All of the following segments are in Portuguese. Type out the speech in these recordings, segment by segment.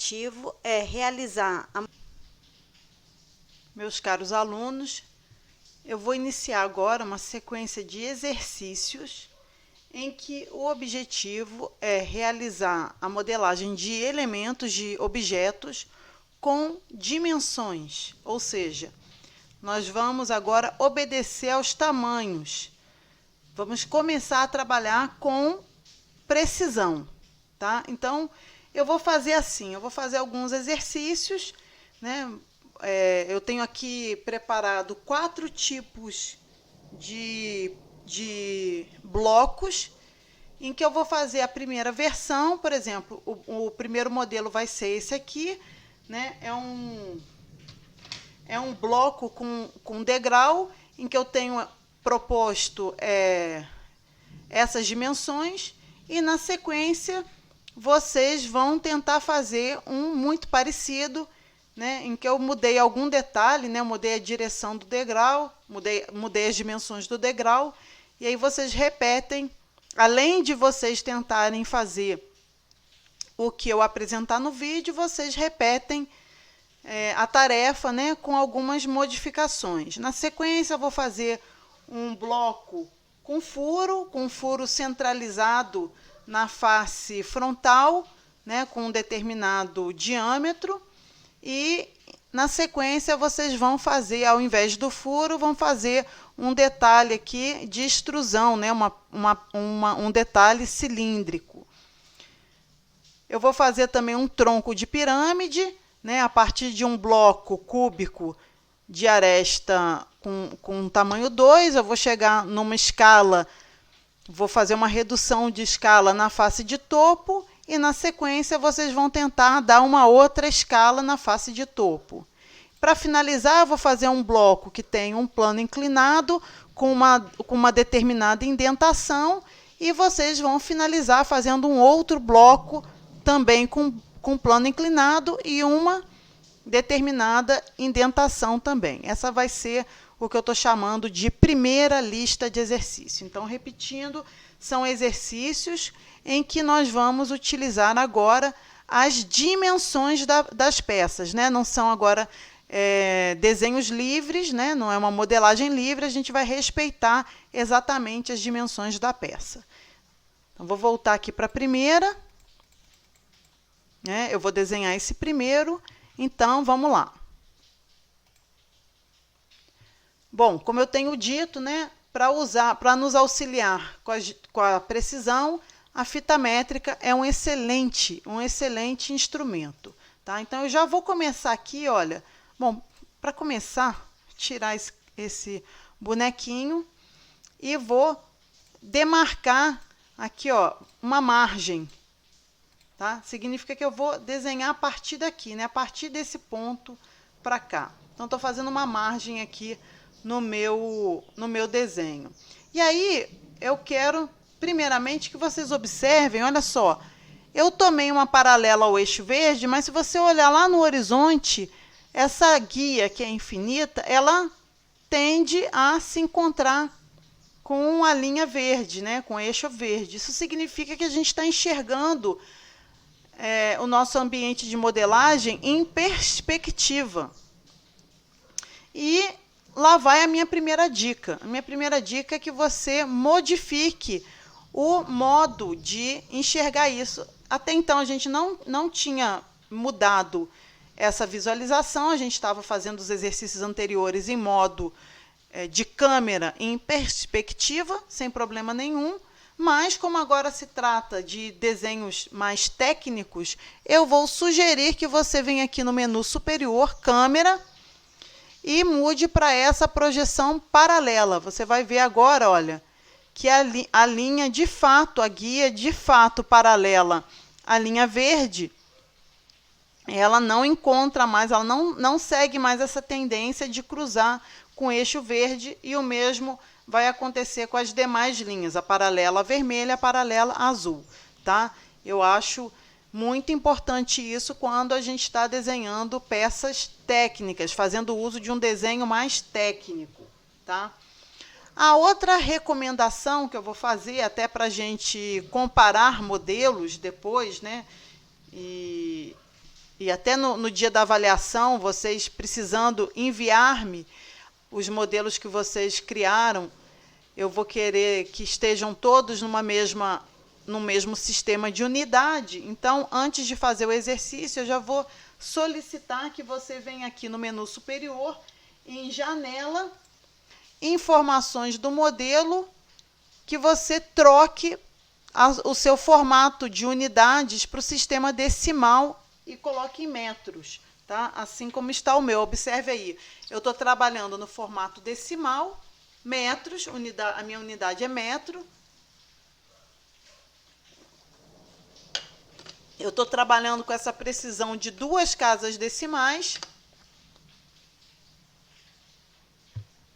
objetivo é realizar Meus caros alunos, eu vou iniciar agora uma sequência de exercícios em que o objetivo é realizar a modelagem de elementos, de objetos com dimensões, ou seja, nós vamos agora obedecer aos tamanhos. Vamos começar a trabalhar com precisão, tá? Então, eu vou fazer assim, eu vou fazer alguns exercícios, né? Eu tenho aqui preparado 4 tipos de blocos, em que eu vou fazer a primeira versão. Por exemplo, o primeiro modelo vai ser esse aqui, né? É um bloco com degrau, em que eu tenho proposto essas dimensões, e na sequência vocês vão tentar fazer um muito parecido, né, em que eu mudei algum detalhe, né, eu mudei a direção do degrau, mudei as dimensões do degrau, e aí vocês repetem, além de vocês tentarem fazer o que eu apresentar no vídeo, vocês repetem a tarefa, né, com algumas modificações. Na sequência, eu vou fazer um bloco com furo centralizado na face frontal, né, com um determinado diâmetro, e na sequência vocês vão fazer, ao invés do furo, vão fazer um detalhe aqui de extrusão, né, um detalhe cilíndrico. Eu vou fazer também um tronco de pirâmide, né, a partir de um bloco cúbico de aresta com tamanho 2, eu vou chegar numa escala, vou fazer uma redução de escala na face de topo, e na sequência vocês vão tentar dar uma outra escala na face de topo. Para finalizar, eu vou fazer um bloco que tem um plano inclinado com uma determinada indentação, e vocês vão finalizar fazendo um outro bloco também com plano inclinado e uma determinada indentação também. Essa vai ser o que eu estou chamando de primeira lista de exercícios. Então, repetindo, são exercícios em que nós vamos utilizar agora as dimensões das peças, né? Não são agora desenhos livres, né? Não é uma modelagem livre, a gente vai respeitar exatamente as dimensões da peça. Então, vou voltar aqui para a primeira. Eu vou desenhar esse primeiro, então vamos lá. Bom, como eu tenho dito, né, para nos auxiliar com a precisão, a fita métrica é um excelente instrumento, tá? Então, eu já vou começar aqui, olha. Bom, para começar, tirar esse bonequinho e vou demarcar aqui, ó, uma margem. Tá? Significa que eu vou desenhar a partir daqui, né? A partir desse ponto para cá. Então, estou fazendo uma margem aqui no meu desenho. E aí, eu quero, primeiramente, que vocês observem, olha só, eu tomei uma paralela ao eixo verde, mas se você olhar lá no horizonte, essa guia, que é infinita, ela tende a se encontrar com a linha verde, né? Com o eixo verde. Isso significa que a gente está enxergando o nosso ambiente de modelagem em perspectiva. E lá vai a minha primeira dica. A minha primeira dica é que você modifique o modo de enxergar isso. Até então, a gente não tinha mudado essa visualização, a gente estava fazendo os exercícios anteriores em modo de câmera em perspectiva, sem problema nenhum. Mas, como agora se trata de desenhos mais técnicos, eu vou sugerir que você venha aqui no menu superior, câmera, e mude para essa projeção paralela. Você vai ver agora, olha, que a linha de fato, a guia de fato paralela à linha verde, ela não encontra mais, ela não segue mais essa tendência de cruzar com o eixo verde, e o mesmo vai acontecer com as demais linhas, a paralela vermelha, a paralela azul, tá? Eu acho muito importante isso quando a gente está desenhando peças técnicas, fazendo uso de um desenho mais técnico, tá? A outra recomendação que eu vou fazer, até para a gente comparar modelos depois, né? E e até no dia da avaliação, vocês precisando enviar-me os modelos que vocês criaram, eu vou querer que estejam todos no mesmo sistema de unidade. Então, antes de fazer o exercício, eu já vou solicitar que você venha aqui no menu superior, em janela, informações do modelo, que você troque o seu formato de unidades para o sistema decimal e coloque em metros, tá? Assim como está o meu. Observe aí, eu estou trabalhando no formato decimal, metros, a minha unidade é metro. Eu estou trabalhando com essa precisão de 2 casas decimais.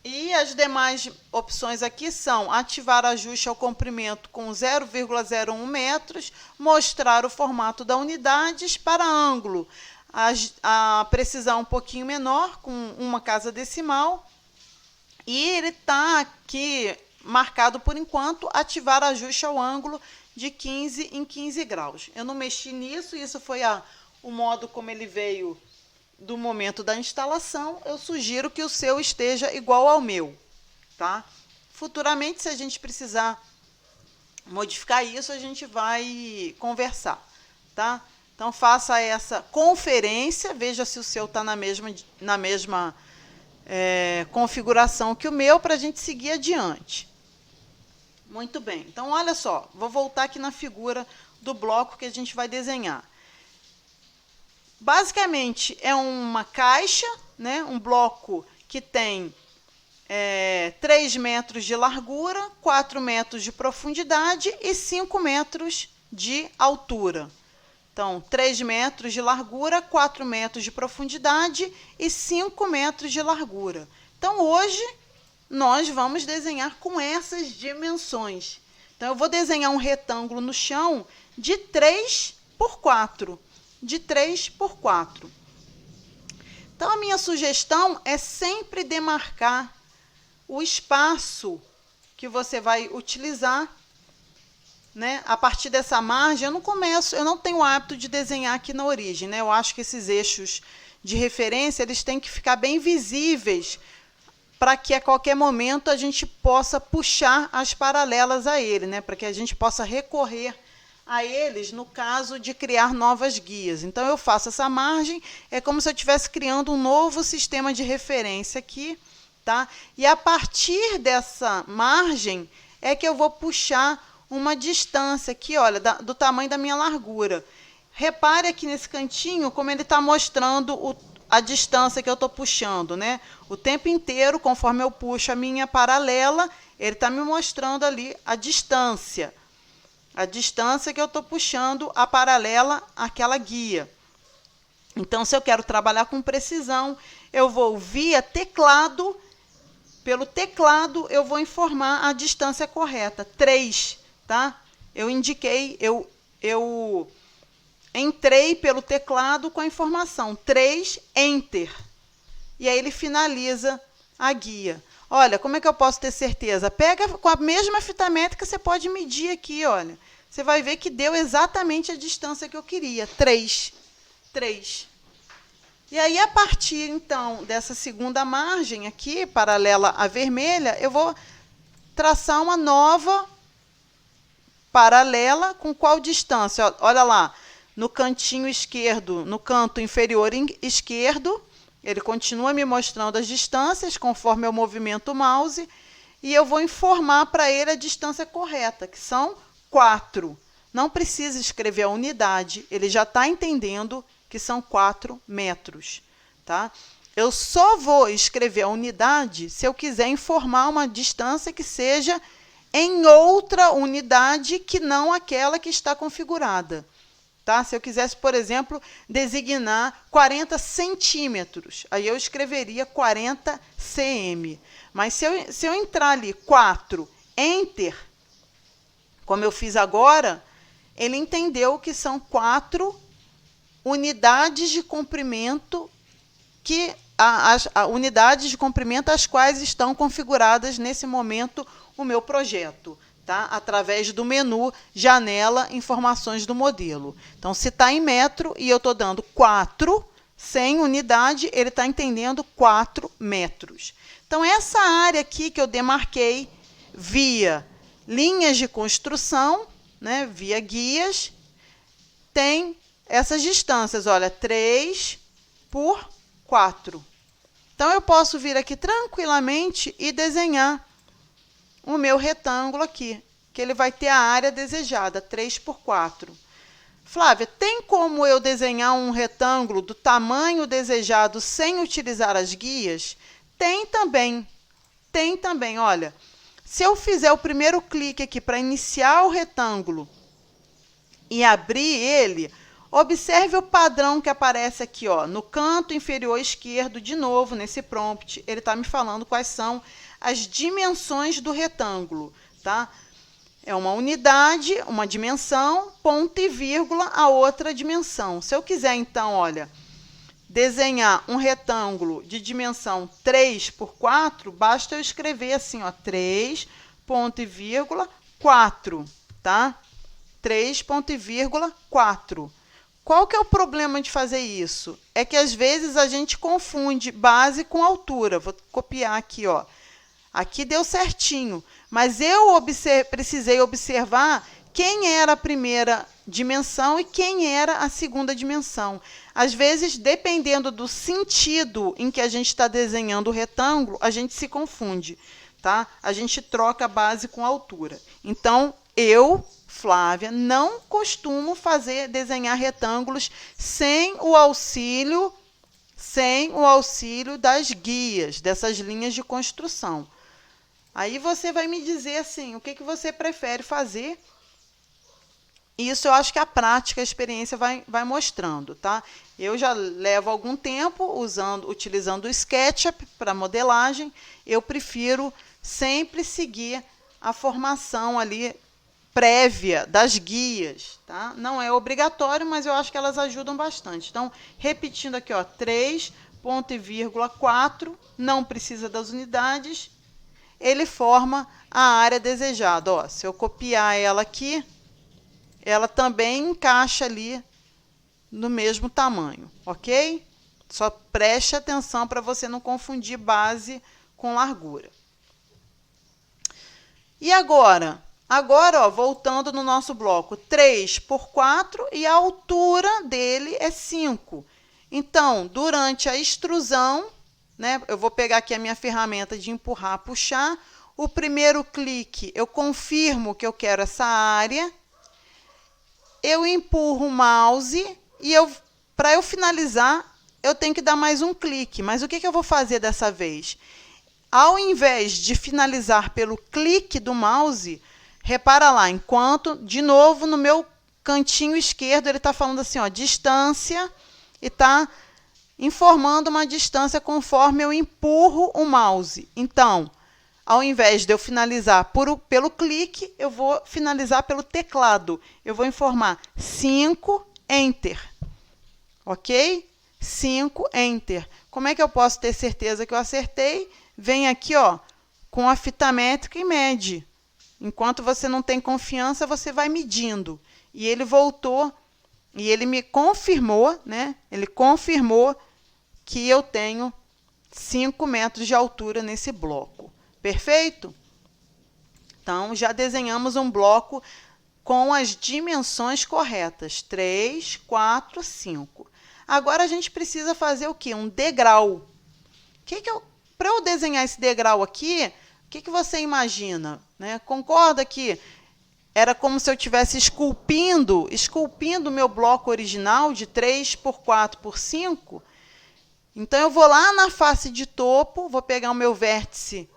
E as demais opções aqui são ativar ajuste ao comprimento com 0,01 metros, mostrar o formato da unidades para ângulo, a precisão um pouquinho menor, com 1 casa decimal. E ele está aqui marcado por enquanto, ativar ajuste ao ângulo de 15 em 15 graus. Eu não mexi nisso, isso foi o modo como ele veio do momento da instalação. Eu sugiro que o seu esteja igual ao meu, tá? Futuramente, se a gente precisar modificar isso, a gente vai conversar, tá? Então, faça essa conferência, veja se o seu está na mesma configuração que o meu, para a gente seguir adiante. Muito bem. Então, olha só, vou voltar aqui na figura do bloco que a gente vai desenhar. Basicamente, é uma caixa, né? Um bloco que tem 3 metros de largura, 4 metros de profundidade e 5 metros de altura. Então, 3 metros de largura, 4 metros de profundidade e 5 metros de largura. Então, hoje, nós vamos desenhar com essas dimensões. Então, eu vou desenhar um retângulo no chão de 3 por 4. De 3 por 4. Então, a minha sugestão é sempre demarcar o espaço que você vai utilizar, né? A partir dessa margem, eu não tenho o hábito de desenhar aqui na origem, né? Eu acho que esses eixos de referência, eles têm que ficar bem visíveis para que a qualquer momento a gente possa puxar as paralelas a ele, né? Para que a gente possa recorrer a eles no caso de criar novas guias. Então, eu faço essa margem, é como se eu estivesse criando um novo sistema de referência aqui, tá? E a partir dessa margem é que eu vou puxar uma distância aqui, olha, do tamanho da minha largura. Repare aqui nesse cantinho como ele está mostrando a distância que eu estou puxando, né? O tempo inteiro, conforme eu puxo a minha paralela, ele está me mostrando ali a distância. A distância que eu estou puxando a paralela àquela guia. Então, se eu quero trabalhar com precisão, eu vou via teclado. Pelo teclado, eu vou informar a distância correta, 3, tá? Eu indiquei, eu entrei pelo teclado com a informação 3, Enter. E aí ele finaliza a guia. Olha, como é que eu posso ter certeza? Pega com a mesma fita métrica, você pode medir aqui, olha. Você vai ver que deu exatamente a distância que eu queria, 3. 3. E aí, a partir, então, dessa segunda margem aqui, paralela à vermelha, eu vou traçar uma nova paralela com qual distância? Olha lá, no cantinho esquerdo, no canto inferior esquerdo, ele continua me mostrando as distâncias conforme eu movimento o mouse, e eu vou informar para ele a distância correta, que são 4. Não precisa escrever a unidade, ele já está entendendo que são 4 metros. Tá? Eu só vou escrever a unidade se eu quiser informar uma distância que seja em outra unidade que não aquela que está configurada. Tá? Se eu quisesse, por exemplo, designar 40 centímetros, aí eu escreveria 40 cm. Mas se eu entrar ali 4, Enter, como eu fiz agora, ele entendeu que são 4 unidades de comprimento, unidades de comprimento as quais estão configuradas nesse momento o meu projeto. tá? Através do menu Janela Informações do Modelo. Então, se está em metro e eu estou dando 4, 100 unidade, ele está entendendo 4 metros. Então, essa área aqui que eu demarquei via linhas de construção, né, via guias, tem essas distâncias, olha, 3 por 4. Então, eu posso vir aqui tranquilamente e desenhar o meu retângulo aqui, que ele vai ter a área desejada, 3 por 4. Flávia, tem como eu desenhar um retângulo do tamanho desejado sem utilizar as guias? Tem também. Tem também, olha. Se eu fizer o primeiro clique aqui para iniciar o retângulo e abrir ele, observe o padrão que aparece aqui, ó, no canto inferior esquerdo, de novo, nesse prompt. Ele está me falando quais são as dimensões do retângulo, tá? É uma unidade, uma dimensão, ponto e vírgula, a outra dimensão. Se eu quiser, então, olha, desenhar um retângulo de dimensão 3 por 4, basta eu escrever assim, ó, 3, ponto e vírgula, 4, tá? 3, ponto e vírgula, 4. Qual que é o problema de fazer isso? É que, às vezes, a gente confunde base com altura. Vou copiar aqui, ó. Aqui deu certinho, mas eu precisei observar quem era a primeira dimensão e quem era a segunda dimensão. Às vezes, dependendo do sentido em que a gente está desenhando o retângulo, a gente se confunde, tá? A gente troca a base com a altura. Então, eu, Flávia, não costumo desenhar retângulos sem o auxílio das guias, dessas linhas de construção. Aí você vai me dizer assim, o que você prefere fazer? Isso eu acho que a prática, a experiência vai mostrando, tá? Eu já levo algum tempo utilizando o SketchUp para modelagem. Eu prefiro sempre seguir a formação ali prévia das guias, tá? Não é obrigatório, mas eu acho que elas ajudam bastante. Então, repetindo aqui, ó, 3, ponto e vírgula, 4, não precisa das unidades, ele forma a área desejada. Ó, se eu copiar ela aqui, ela também encaixa ali no mesmo tamanho, ok? Só preste atenção para você não confundir base com largura. E agora? Agora, ó, voltando no nosso bloco, 3 por 4 e a altura dele é 5. Então, durante a extrusão, né, eu vou pegar aqui a minha ferramenta de empurrar, puxar. O primeiro clique, eu confirmo que eu quero essa área. Eu empurro o mouse e para eu finalizar, eu tenho que dar mais um clique. Mas o que eu vou fazer dessa vez? Ao invés de finalizar pelo clique do mouse, repara lá, enquanto, de novo, no meu cantinho esquerdo, ele está falando assim, ó, distância, e está informando uma distância conforme eu empurro o mouse. Então, ao invés de eu finalizar pelo clique, eu vou finalizar pelo teclado. Eu vou informar 5, Enter. Ok? 5, Enter. Como é que eu posso ter certeza que eu acertei? Vem aqui, ó, com a fita métrica e mede. Enquanto você não tem confiança, você vai medindo. E ele voltou, e ele me confirmou, né? Ele confirmou que eu tenho 5 metros de altura nesse bloco. Perfeito? Então, já desenhamos um bloco com as dimensões corretas. 3, 4, 5. Agora, a gente precisa fazer o quê? Um degrau. Para eu desenhar esse degrau aqui, o que você imagina? Né? Concorda que era como se eu estivesse esculpindo o meu bloco original de 3 por 4 por 5? Então, eu vou lá na face de topo, vou pegar o meu vértice,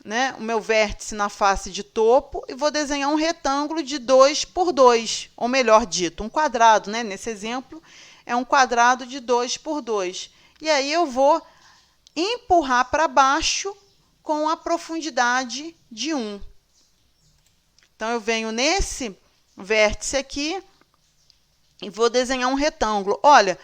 né, o meu vértice na face de topo e vou desenhar um retângulo de 2 por 2, ou melhor dito, um quadrado, né? Nesse exemplo, é um quadrado de 2 por 2. E aí eu vou empurrar para baixo com a profundidade de 1. Então, eu venho nesse vértice aqui e vou desenhar um retângulo. Olha,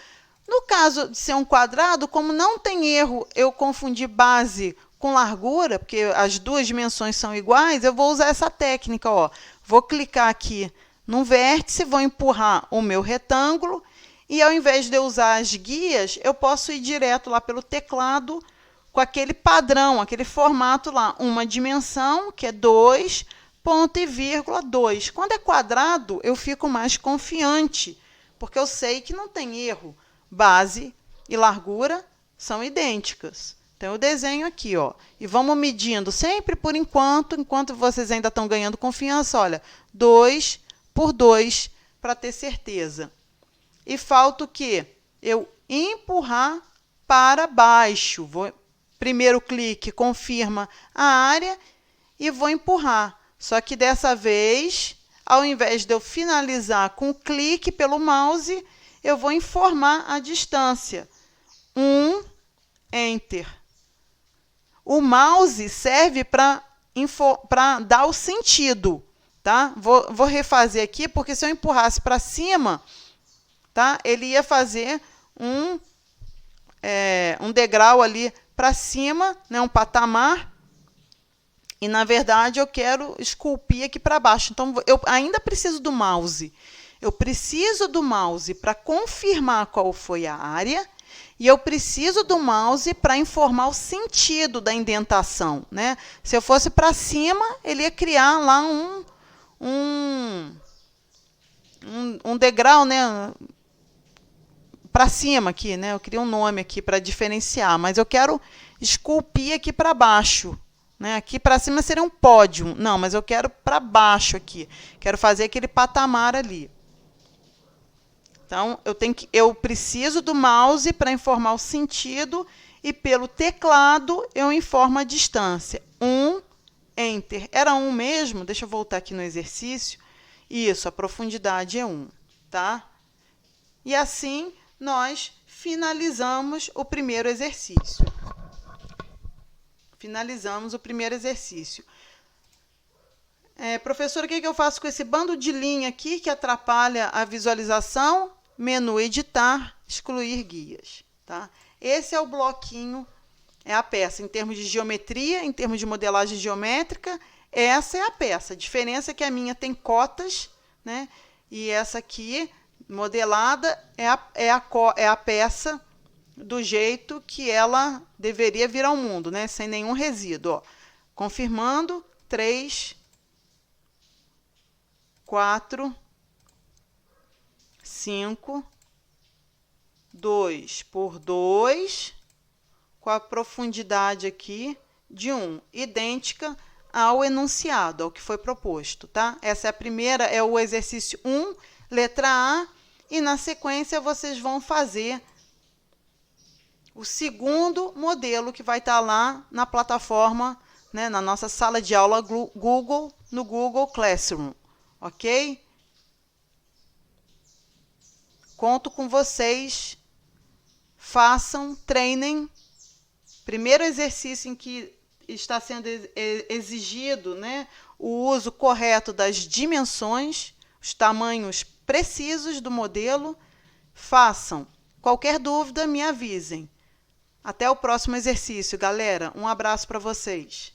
no caso de ser um quadrado, como não tem erro eu confundir base com largura, porque as duas dimensões são iguais, eu vou usar essa técnica, ó. Vou clicar aqui no vértice, vou empurrar o meu retângulo, e ao invés de eu usar as guias, eu posso ir direto lá pelo teclado com aquele padrão, aquele formato lá, uma dimensão, que é 2, ponto e vírgula 2. Quando é quadrado, eu fico mais confiante, porque eu sei que não tem erro. Base e largura são idênticas. Então, eu desenho aqui, ó, e vamos medindo sempre por enquanto vocês ainda estão ganhando confiança, olha, 2 por 2, para ter certeza. E falta o quê? Eu empurrar para baixo. Primeiro clique confirma a área e vou empurrar. Só que dessa vez, ao invés de eu finalizar com o clique pelo mouse, eu vou informar a distância. 1, Enter. O mouse serve para dar o sentido, tá? Vou refazer aqui, porque se eu empurrasse para cima, tá? Ele ia fazer um degrau ali para cima, né? Um patamar, e, na verdade, eu quero esculpir aqui para baixo. Então, eu ainda preciso do mouse. Eu preciso do mouse para confirmar qual foi a área, e eu preciso do mouse para informar o sentido da indentação, né? Se eu fosse para cima, ele ia criar lá um degrau, né? Para cima aqui, né? Eu queria um nome aqui para diferenciar, mas eu quero esculpir aqui para baixo, né? Aqui para cima seria um pódio. Não, mas eu quero para baixo aqui. Quero fazer aquele patamar ali. Então, eu preciso do mouse para informar o sentido, e pelo teclado eu informo a distância. 1, Enter. Era 1 mesmo? Deixa eu voltar aqui no exercício. Isso, a profundidade é 1, tá? E assim nós finalizamos o primeiro exercício. Finalizamos o primeiro exercício. Professora, o que eu faço com esse bando de linha aqui que atrapalha a visualização? Menu Editar, excluir guias. Tá? Esse é o bloquinho, é a peça. Em termos de geometria, em termos de modelagem geométrica, essa é a peça. A diferença é que a minha tem cotas, né? E essa aqui, modelada, é a peça do jeito que ela deveria vir ao mundo, né? Sem nenhum resíduo. Ó. Confirmando, 3, 4, 5, 2 por 2, com a profundidade aqui de 1, idêntica ao enunciado, ao que foi proposto, tá? Essa é a primeira, é o exercício 1, letra A, e na sequência vocês vão fazer o segundo modelo, que vai estar lá na plataforma, né, na nossa sala de aula Google, no Google Classroom, ok? Conto com vocês, façam, treinem. Primeiro exercício em que está sendo exigido, né, o uso correto das dimensões, os tamanhos precisos do modelo. Façam. Qualquer dúvida, me avisem. Até o próximo exercício, galera. Um abraço para vocês.